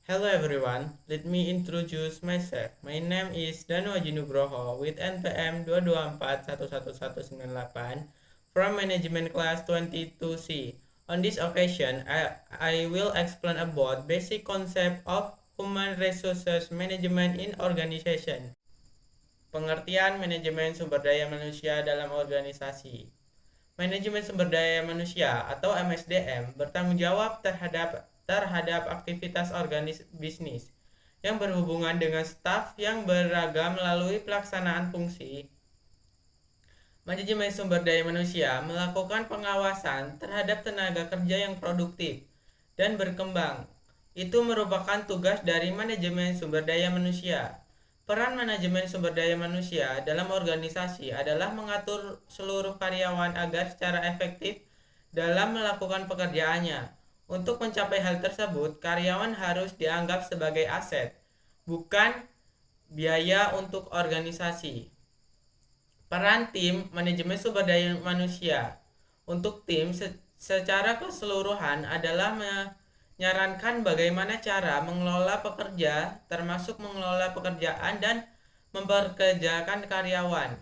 Hello everyone, let me introduce myself. My name is Danu Aji Nugroho with NPM 224111198 from Management Class 22C. On this occasion, I will explain about basic concept of human resources management in organization. Pengertian manajemen sumber daya manusia dalam organisasi. Manajemen sumber daya manusia atau MSDM bertanggung jawab terhadap aktivitas bisnis yang berhubungan dengan staf yang beragam melalui pelaksanaan fungsi. Manajemen sumber daya manusia melakukan pengawasan terhadap tenaga kerja yang produktif dan berkembang. Itu merupakan tugas dari manajemen sumber daya manusia. Peran manajemen sumber daya manusia dalam organisasi adalah mengatur seluruh karyawan agar secara efektif dalam melakukan pekerjaannya. Untuk mencapai hal tersebut, karyawan harus dianggap sebagai aset, bukan biaya untuk organisasi. Peran tim manajemen sumber daya manusia untuk tim secara keseluruhan adalah menyarankan bagaimana cara mengelola pekerja, termasuk mengelola pekerjaan dan memperkerjakan karyawan,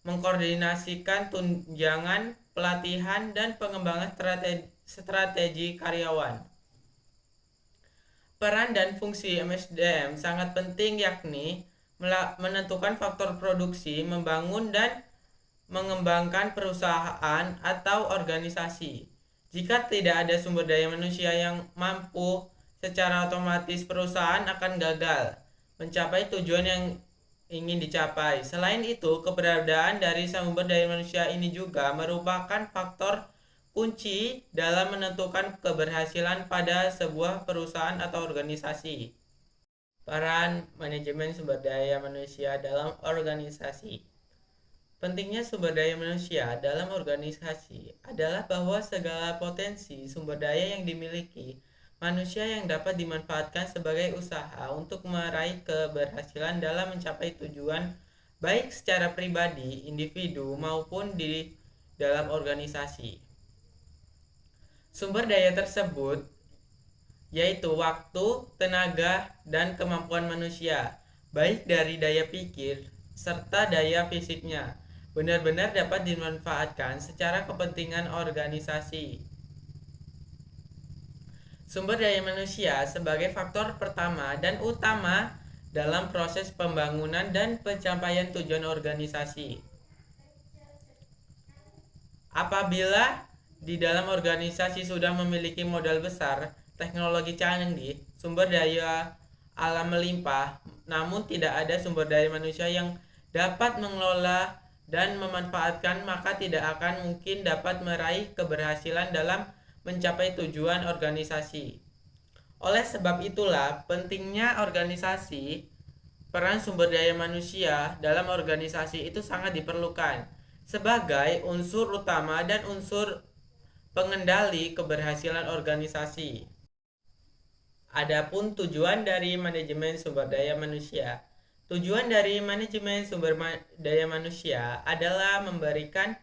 mengkoordinasikan tunjangan, pelatihan, dan pengembangan strategi karyawan. Peran dan fungsi MSDM sangat penting, yakni menentukan faktor produksi, membangun dan mengembangkan perusahaan atau organisasi. Jika tidak ada sumber daya manusia yang mampu, secara otomatis perusahaan akan gagal mencapai tujuan yang ingin dicapai. Selain itu, keberadaan dari sumber daya manusia ini juga merupakan faktor kunci dalam menentukan keberhasilan pada sebuah perusahaan atau organisasi. Peran manajemen sumber daya manusia dalam organisasi. Pentingnya sumber daya manusia dalam organisasi adalah bahwa segala potensi sumber daya yang dimiliki manusia yang dapat dimanfaatkan sebagai usaha untuk meraih keberhasilan dalam mencapai tujuan baik secara pribadi, individu maupun di dalam organisasi. Sumber daya tersebut yaitu waktu, tenaga, dan kemampuan manusia, baik dari daya pikir serta daya fisiknya, benar-benar dapat dimanfaatkan secara kepentingan organisasi. Sumber daya manusia sebagai faktor pertama dan utama dalam proses pembangunan dan pencapaian tujuan organisasi. Apabila di dalam organisasi sudah memiliki modal besar, teknologi canggih, sumber daya alam melimpah, namun tidak ada sumber daya manusia yang dapat mengelola dan memanfaatkan, maka tidak akan mungkin dapat meraih keberhasilan dalam mencapai tujuan organisasi. Oleh sebab itulah pentingnya organisasi, peran sumber daya manusia dalam organisasi itu sangat diperlukan sebagai unsur utama dan unsur pengendali keberhasilan organisasi. Adapun tujuan dari manajemen sumber daya manusia. Tujuan dari manajemen sumber daya manusia adalah memberikan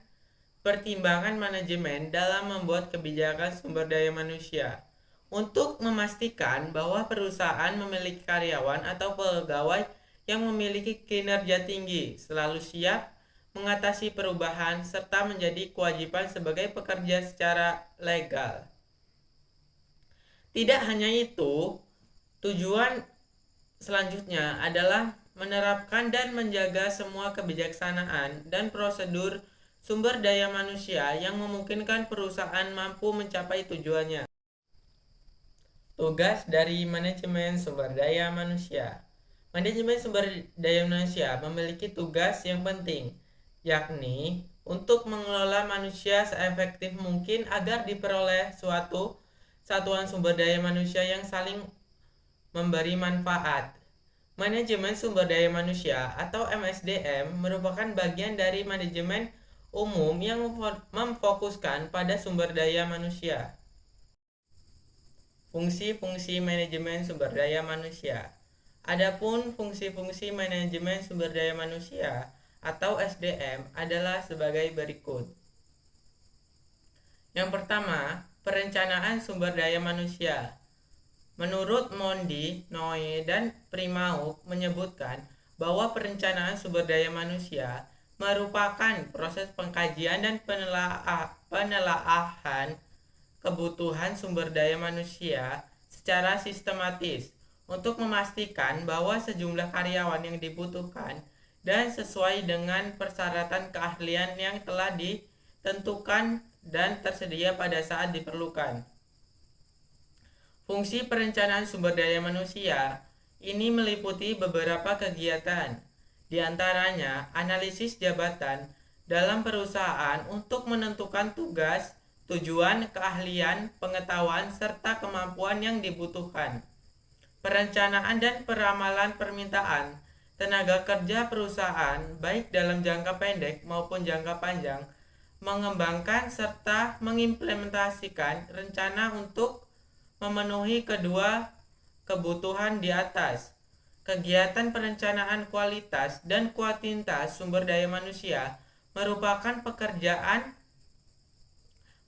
pertimbangan manajemen dalam membuat kebijakan sumber daya manusia untuk memastikan bahwa perusahaan memiliki karyawan atau pegawai yang memiliki kinerja tinggi, selalu siap mengatasi perubahan, serta menjadi kewajiban sebagai pekerja secara legal. Tidak hanya itu, tujuan selanjutnya adalah menerapkan dan menjaga semua kebijaksanaan dan prosedur sumber daya manusia yang memungkinkan perusahaan mampu mencapai tujuannya. Tugas dari manajemen sumber daya manusia. Manajemen sumber daya manusia memiliki tugas yang penting, yakni untuk mengelola manusia seefektif mungkin agar diperoleh suatu satuan sumber daya manusia yang saling memberi manfaat. Manajemen sumber daya manusia atau MSDM merupakan bagian dari manajemen umum yang memfokuskan pada sumber daya manusia. Fungsi-fungsi manajemen sumber daya manusia. Adapun fungsi-fungsi manajemen sumber daya manusia atau SDM adalah sebagai berikut. Yang pertama, perencanaan sumber daya manusia. Menurut Mondi, Noe, dan Primauk menyebutkan bahwa perencanaan sumber daya manusia merupakan proses pengkajian dan penelaahan kebutuhan sumber daya manusia secara sistematis untuk memastikan bahwa sejumlah karyawan yang dibutuhkan dan sesuai dengan persyaratan keahlian yang telah ditentukan dan tersedia pada saat diperlukan. Fungsi perencanaan sumber daya manusia ini meliputi beberapa kegiatan, di antaranya analisis jabatan dalam perusahaan untuk menentukan tugas, tujuan, keahlian, pengetahuan, serta kemampuan yang dibutuhkan. Perencanaan dan peramalan permintaan tenaga kerja perusahaan baik dalam jangka pendek maupun jangka panjang, mengembangkan serta mengimplementasikan rencana untuk memenuhi kedua kebutuhan di atas. Kegiatan perencanaan kualitas dan kuantitas sumber daya manusia merupakan pekerjaan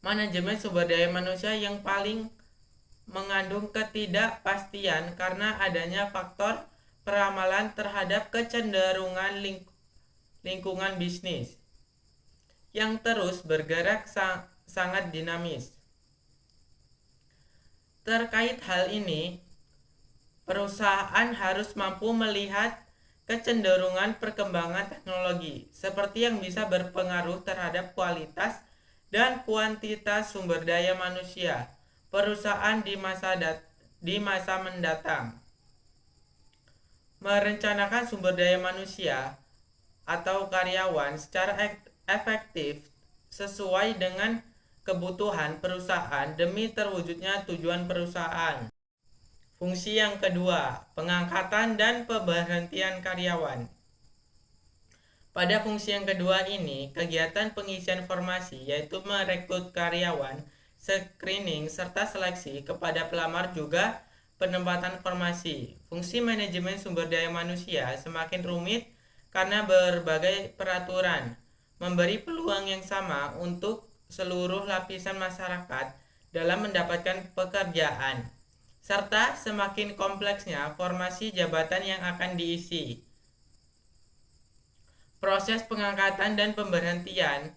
manajemen sumber daya manusia yang paling mengandung ketidakpastian karena adanya faktor peramalan terhadap kecenderungan lingkungan bisnis yang terus bergerak sangat dinamis. Terkait hal ini, perusahaan harus mampu melihat kecenderungan perkembangan teknologi seperti yang bisa berpengaruh terhadap kualitas dan kuantitas sumber daya manusia perusahaan di masa mendatang. Merencanakan sumber daya manusia atau karyawan secara efektif sesuai dengan kebutuhan perusahaan demi terwujudnya tujuan perusahaan. Fungsi yang kedua, pengangkatan dan pemberhentian karyawan. Pada fungsi yang kedua ini, kegiatan pengisian formasi yaitu merekrut karyawan, screening, serta seleksi kepada pelamar juga penempatan formasi. Fungsi manajemen sumber daya manusia semakin rumit karena berbagai peraturan, memberi peluang yang sama untuk seluruh lapisan masyarakat dalam mendapatkan pekerjaan, serta semakin kompleksnya formasi jabatan yang akan diisi. Proses pengangkatan dan pemberhentian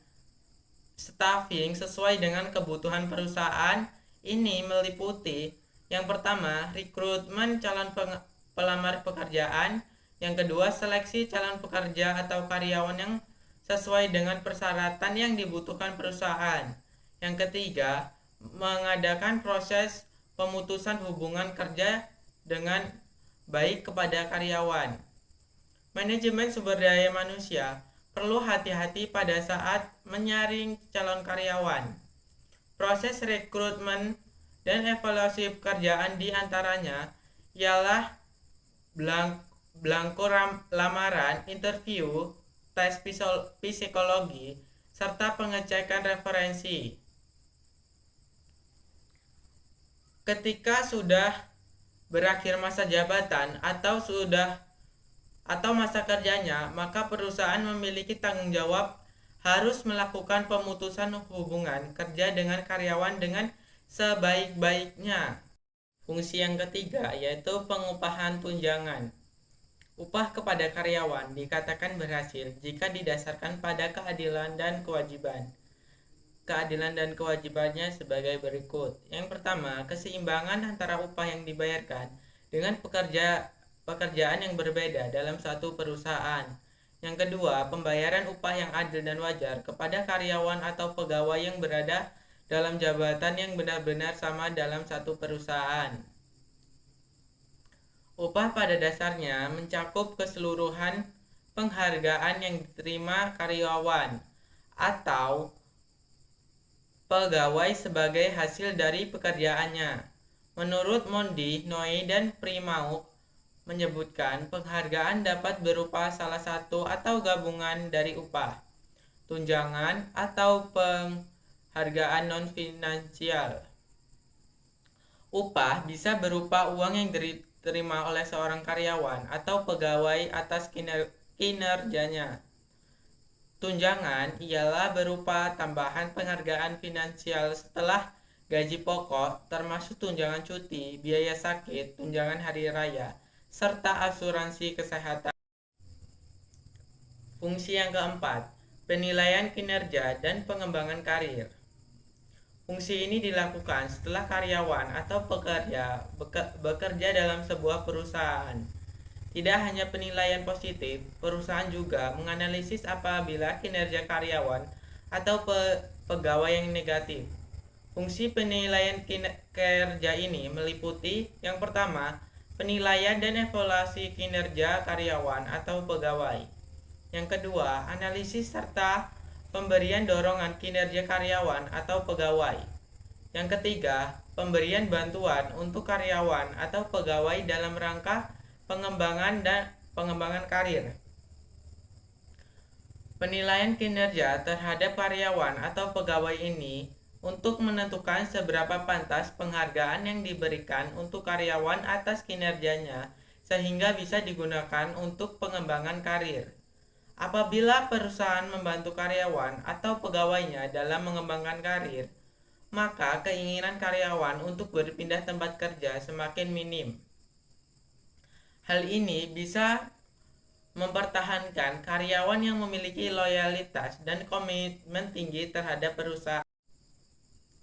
staffing sesuai dengan kebutuhan perusahaan ini meliputi yang pertama, rekrutmen calon pelamar pekerjaan, yang kedua, seleksi calon pekerja atau karyawan yang sesuai dengan persyaratan yang dibutuhkan perusahaan. Yang ketiga, mengadakan proses pemutusan hubungan kerja dengan baik kepada karyawan. Manajemen sumber daya manusia perlu hati-hati pada saat menyaring calon karyawan. Proses rekrutmen dan evaluasi pekerjaan di antaranya ialah blanko lamaran, interview, tes psikologi, serta pengecekan referensi. Ketika sudah berakhir masa jabatan atau masa kerjanya, maka perusahaan memiliki tanggung jawab harus melakukan pemutusan hubungan kerja dengan karyawan dengan sebaik-baiknya. Fungsi yang ketiga yaitu pengupahan tunjangan. Upah kepada karyawan dikatakan berhasil jika didasarkan pada keadilan dan kewajiban. Keadilan dan kewajibannya sebagai berikut. Yang pertama, keseimbangan antara upah yang dibayarkan dengan pekerjaan yang berbeda dalam satu perusahaan. Yang kedua, pembayaran upah yang adil dan wajar kepada karyawan atau pegawai yang berada dalam jabatan yang benar-benar sama dalam satu perusahaan. Upah pada dasarnya mencakup keseluruhan penghargaan yang diterima karyawan atau pegawai sebagai hasil dari pekerjaannya. Menurut Mondi, Noe, dan Primauk menyebutkan penghargaan dapat berupa salah satu atau gabungan dari upah, tunjangan, atau penghargaan non-finansial. Upah bisa berupa uang yang diterima oleh seorang karyawan atau pegawai atas kinerjanya. Tunjangan ialah berupa tambahan penghargaan finansial setelah gaji pokok, termasuk tunjangan cuti, biaya sakit, tunjangan hari raya, serta asuransi kesehatan. Fungsi yang keempat, penilaian kinerja dan pengembangan karir. Fungsi ini dilakukan setelah karyawan atau pekerja bekerja dalam sebuah perusahaan. Tidak hanya penilaian positif, perusahaan juga menganalisis apabila kinerja karyawan atau pegawai yang negatif. Fungsi penilaian kinerja ini meliputi yang pertama, penilaian dan evaluasi kinerja karyawan atau pegawai. Yang kedua, analisis serta pemberian dorongan kinerja karyawan atau pegawai. Yang ketiga, pemberian bantuan untuk karyawan atau pegawai dalam rangka pengembangan karir. Penilaian kinerja terhadap karyawan atau pegawai ini untuk menentukan seberapa pantas penghargaan yang diberikan untuk karyawan atas kinerjanya sehingga bisa digunakan untuk pengembangan karir. Apabila perusahaan membantu karyawan atau pegawainya dalam mengembangkan karir, maka keinginan karyawan untuk berpindah tempat kerja semakin minim. Hal ini bisa mempertahankan karyawan yang memiliki loyalitas dan komitmen tinggi terhadap perusahaan.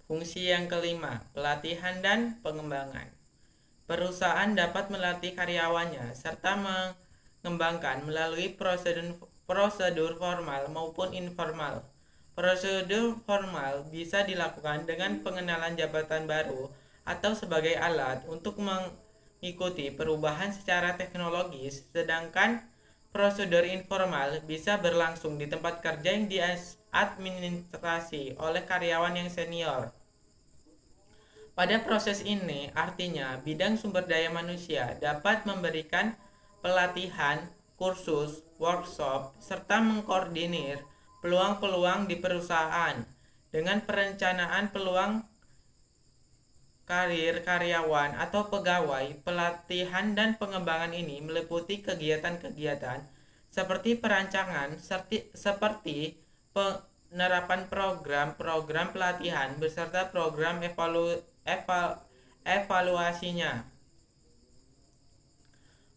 Fungsi yang kelima, pelatihan dan pengembangan. Perusahaan dapat melatih karyawannya serta mengembangkan melalui prosedur formal maupun informal. Prosedur formal bisa dilakukan dengan pengenalan jabatan baru atau sebagai alat untuk mengikuti perubahan secara teknologis, sedangkan prosedur informal bisa berlangsung di tempat kerja yang diadministrasi oleh karyawan yang senior. Pada proses ini, artinya bidang sumber daya manusia dapat memberikan pelatihan, kursus, workshop, serta mengkoordinir peluang-peluang di perusahaan. Dengan perencanaan peluang karir karyawan atau pegawai, pelatihan dan pengembangan ini meliputi kegiatan-kegiatan seperti perancangan, seperti penerapan program pelatihan beserta program evaluasinya.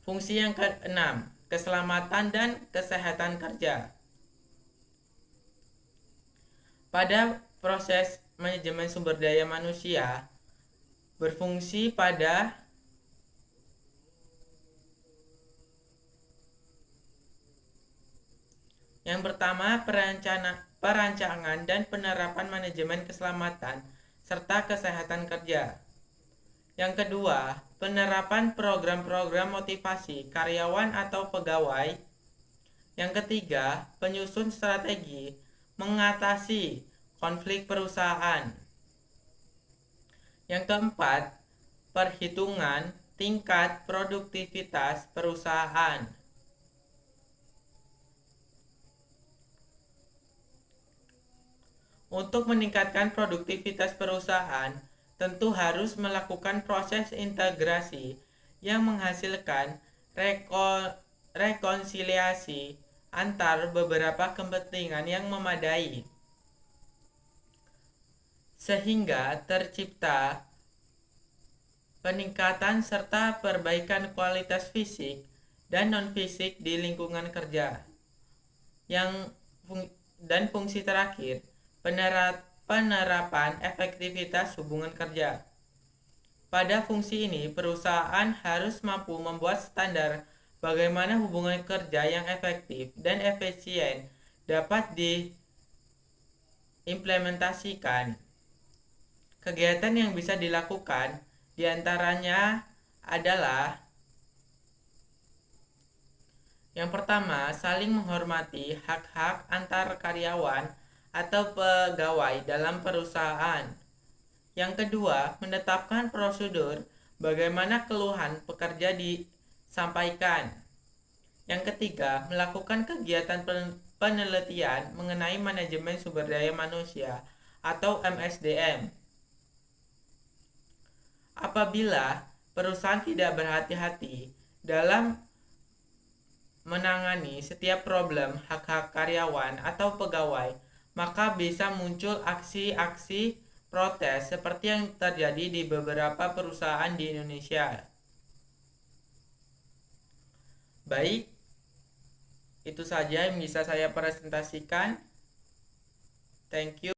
Fungsi yang keenam, keselamatan dan kesehatan kerja. Pada proses manajemen sumber daya manusia berfungsi pada yang pertama, perancangan dan penerapan manajemen keselamatan serta kesehatan kerja. Yang kedua, penerapan program-program motivasi karyawan atau pegawai. Yang ketiga, penyusun strategi mengatasi konflik perusahaan. Yang keempat, perhitungan tingkat produktivitas perusahaan. Untuk meningkatkan produktivitas perusahaan, tentu harus melakukan proses integrasi yang menghasilkan rekonsiliasi antar beberapa kepentingan yang memadai, sehingga tercipta peningkatan serta perbaikan kualitas fisik dan non-fisik di lingkungan kerja. Dan fungsi terakhir, penerapan efektivitas hubungan kerja. Pada fungsi ini, perusahaan harus mampu membuat standar bagaimana hubungan kerja yang efektif dan efisien dapat diimplementasikan. Kegiatan yang bisa dilakukan diantaranya adalah yang pertama, saling menghormati hak-hak antar karyawan atau pegawai dalam perusahaan. Yang kedua, menetapkan prosedur bagaimana keluhan pekerja disampaikan. Yang ketiga, melakukan kegiatan penelitian mengenai manajemen sumber daya manusia atau MSDM. Apabila perusahaan tidak berhati-hati dalam menangani setiap problem hak-hak karyawan atau pegawai, maka bisa muncul aksi-aksi protes seperti yang terjadi di beberapa perusahaan di Indonesia. Baik, itu saja yang bisa saya presentasikan. Thank you.